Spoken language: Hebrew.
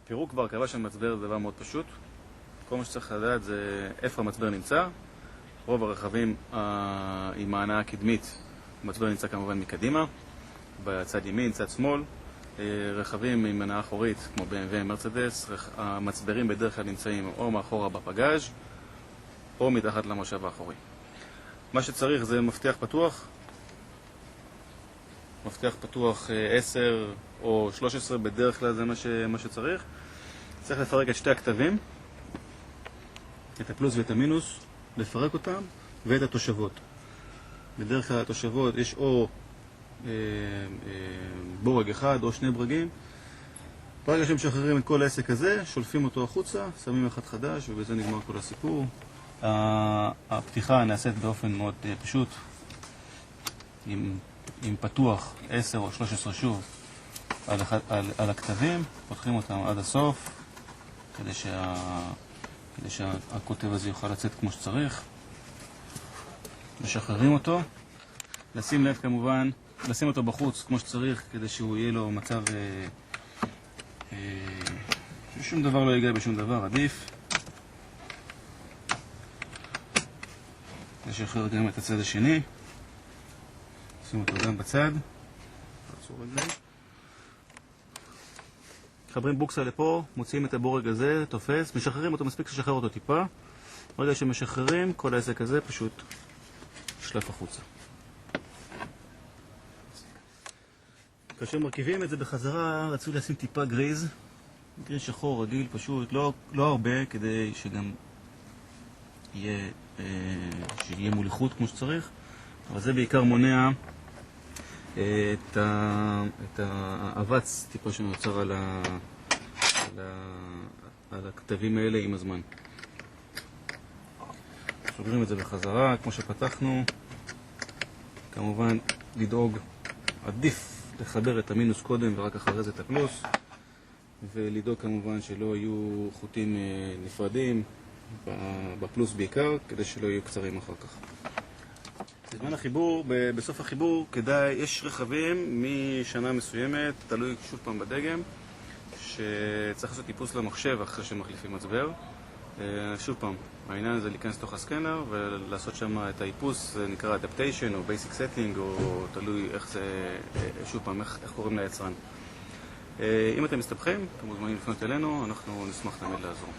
פירוק והרכבה של מצבר זה דבר מאוד פשוט. כל מה שצריך לדעת זה איפה המצבר נמצא. רוב הרכבים עם ההנעה הקדמית, המצבר נמצא כמובן מקדימה, בצד ימין, צד שמאל. רכבים עם הנעה אחורית, כמו BMW, מרצדס, המצברים בדרך כלל נמצאים או מאחורה בפגאז' או מתחת למושב האחורי. מה שצריך זה מפתח פתוח, מפתח פתוח 10 או 13, בדרך כלל זה מה שצריך. צריך לפרק את שתי הכתבים, את הפלוס ואת המינוס, לפרק אותם, ואת התושבות. בדרך כלל התושבות יש או בורג אחד או שני ברגים. ברגע שמשחררים את כל העסק הזה, שולפים אותו החוצה, שמים אחד חדש, ובזה נגמר כל הסיפור. הפתיחה נעשית באופן מאוד פשוט, עם פתוח 10 או 13 שוב על הכתבים, פותחים אותם עד הסוף, כדי שהכותב הזה יוכל לצאת כמו שצריך. משחררים אותו, לשים לב כמובן, לשים אותו בחוץ כמו שצריך, כדי שהוא יהיה לו מצב ששום דבר לא ייגע בשום דבר, עדיף. נשחרר גם את הצד השני, נשים אותו גם בצד, מחברים בוקסה לפה, מוציאים את הבורג הזה, תופס, משחררים אותו, מספיק לשחרר אותו טיפה. ברגע שמשחררים, כל העסק הזה פשוט שלף החוצה. כאשר מרכיבים את זה בחזרה, רצו לשים טיפה גריז, גריז שחור רגיל פשוט, לא הרבה, כדי שגם שיהיה מוליכות כמו שצריך, אבל זה בעיקר מונע את האבץ טיפה שנוצר על הכתבים האלה עם הזמן. סוגרים את זה בחזרה, כמו שפתחנו. כמובן לדאוג, עדיף לחבר את המינוס קודם ורק אחרי זה את הפלוס, ולדאוג כמובן שלא יהיו חוטים נפרדים בפלוס בעיקר, כדי שלא יהיו קצרים אחר כך. בזמן החיבור, בסוף החיבור כדאי, יש רכבים משנה מסוימת, תלוי שוב פעם בדגם, שצריך לעשות טיפוס למחשב אחרי שמחליפים מצבר. שוב פעם, העניין זה להיכנס לתוך הסקנר ולעשות שם את האיפוס, זה נקרא adaptation או basic setting, או תלוי איך זה, שוב פעם, איך קוראים ליצרן. אם אתם מסתבכים, אתם מוזמנים לפנות אלינו, אנחנו נשמח תמיד לעזור.